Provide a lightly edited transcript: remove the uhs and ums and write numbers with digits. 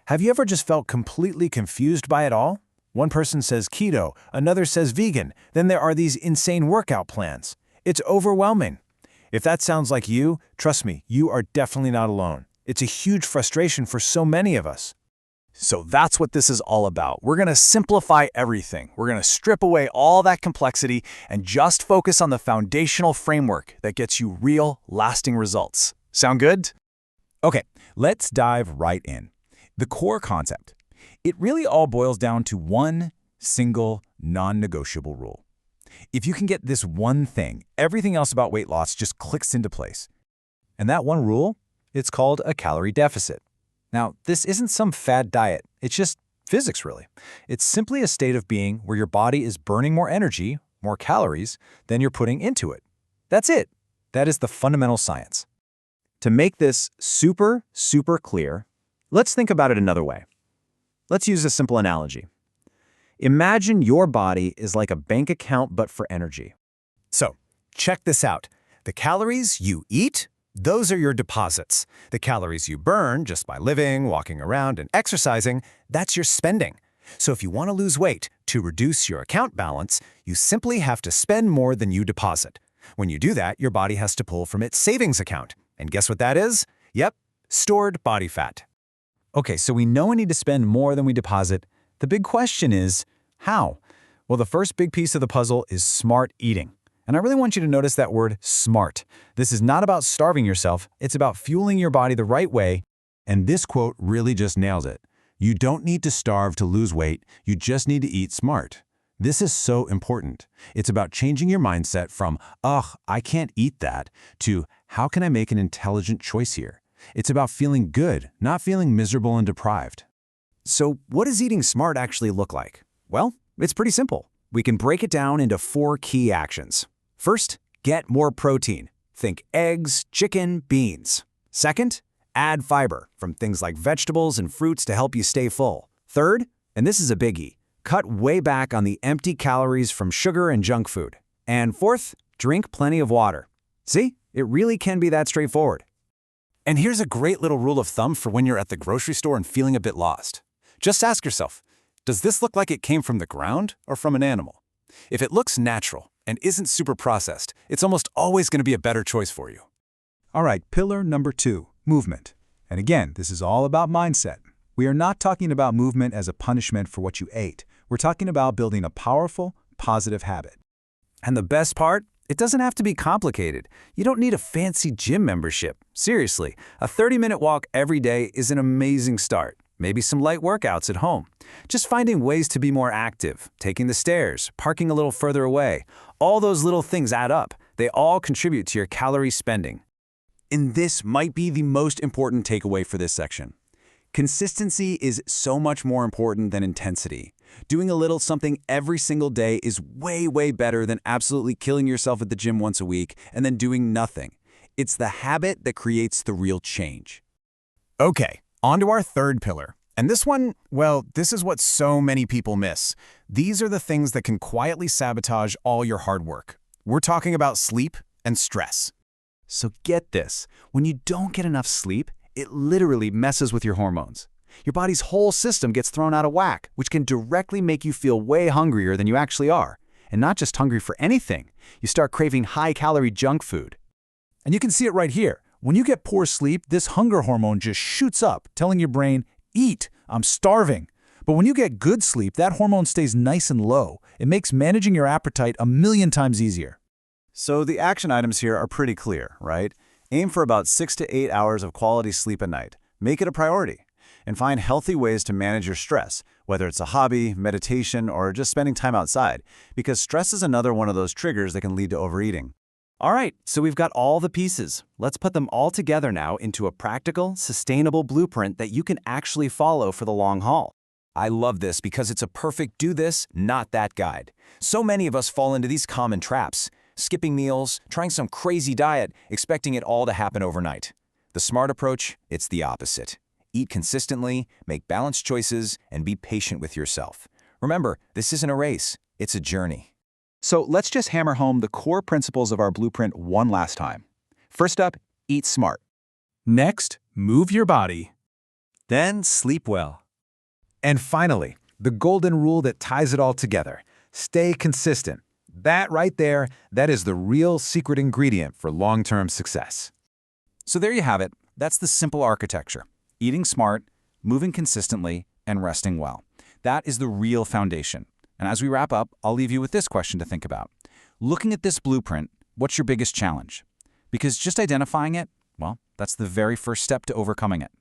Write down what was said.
Have you ever just felt completely confused by it all? One person says keto, another says vegan, then there are these insane workout plans. It's overwhelming. If that sounds like you, trust me, you are definitely not alone. It's a huge frustration for so many of us. So that's what this is all about. We're going to simplify everything. We're going to strip away all that complexity and just focus on the foundational framework that gets you real, lasting results. Sound good? Okay, let's dive right in. The core concept. It really all boils down to one single, non-negotiable rule. If you can get this one thing, everything else about weight loss just clicks into place. And that one rule, it's called a calorie deficit. Now, this isn't some fad diet. It's just physics, really. It's simply a state of being where your body is burning more energy, more calories, than you're putting into it. That's it. That is the fundamental science. To make this super clear, let's think about it another way. Let's use a simple analogy. Imagine your body is like a bank account but for energy. So, check this out. The calories you eat, those are your deposits. The calories you burn just by living, walking around, and exercising, that's your spending. So if you want to lose weight, to reduce your account balance, you simply have to spend more than you deposit. When you do that, your body has to pull from its savings account. And guess what that is? Yep, stored body fat. Okay, so we know we need to spend more than we deposit. The big question is, how? Well, the first big piece of the puzzle is smart eating. And I really want you to notice that word smart. This is not about starving yourself, it's about fueling your body the right way. And this quote really just nails it. You don't need to starve to lose weight, you just need to eat smart. This is so important. It's about changing your mindset from, ugh, I can't eat that, to how can I make an intelligent choice here? It's about feeling good, not feeling miserable and deprived. So what does eating smart actually look like? Well, it's pretty simple. We can break it down into 4 key actions. First, get more protein. Think eggs, chicken, beans. Second, add fiber from things like vegetables and fruits to help you stay full. Third, and this is a biggie, cut way back on the empty calories from sugar and junk food. And fourth, drink plenty of water. See, it really can be that straightforward. And here's a great little rule of thumb for when you're at the grocery store and feeling a bit lost. Just ask yourself, does this look like it came from the ground or from an animal? If it looks natural and isn't super processed, it's almost always going to be a better choice for you. All right, pillar number 2, movement. And again, this is all about mindset. We are not talking about movement as a punishment for what you ate. We're talking about building a powerful, positive habit. And the best part? It doesn't have to be complicated. You don't need a fancy gym membership. Seriously, a 30-minute walk every day is an amazing start. Maybe some light workouts at home. Just finding ways to be more active, taking the stairs, parking a little further away. All those little things add up. They all contribute to your calorie spending. And this might be the most important takeaway for this section. Consistency is so much more important than intensity. Doing a little something every single day is way better than absolutely killing yourself at the gym once a week and then doing nothing. It's the habit that creates the real change. Okay, on to our third pillar. And this one, well, this is what so many people miss. These are the things that can quietly sabotage all your hard work. We're talking about sleep and stress. So get this, when you don't get enough sleep, it literally messes with your hormones. Your body's whole system gets thrown out of whack, which can directly make you feel way hungrier than you actually are. And not just hungry for anything. You start craving high-calorie junk food. And you can see it right here. When you get poor sleep, this hunger hormone just shoots up, telling your brain, eat, I'm starving. But when you get good sleep, that hormone stays nice and low. It makes managing your appetite a million times easier. So the action items here are pretty clear, right? Aim for about 6 to 8 hours of quality sleep a night. Make it a priority. And find healthy ways to manage your stress, whether it's a hobby, meditation, or just spending time outside, because stress is another one of those triggers that can lead to overeating. All right, so we've got all the pieces. Let's put them all together now into a practical, sustainable blueprint that you can actually follow for the long haul. I love this because it's a perfect do this, not that guide. So many of us fall into these common traps. Skipping meals, trying some crazy diet, expecting it all to happen overnight. The smart approach, it's the opposite. Eat consistently, make balanced choices, and be patient with yourself. Remember, this isn't a race, it's a journey. So let's just hammer home the core principles of our blueprint one last time. First up, eat smart. Next, move your body. Then sleep well. And finally, the golden rule that ties it all together. Stay consistent. That right there, that is the real secret ingredient for long-term success. So there you have it. That's the simple architecture. Eating smart, moving consistently, and resting well. That is the real foundation. And as we wrap up, I'll leave you with this question to think about. Looking at this blueprint, what's your biggest challenge? Because just identifying it, well, that's the very first step to overcoming it.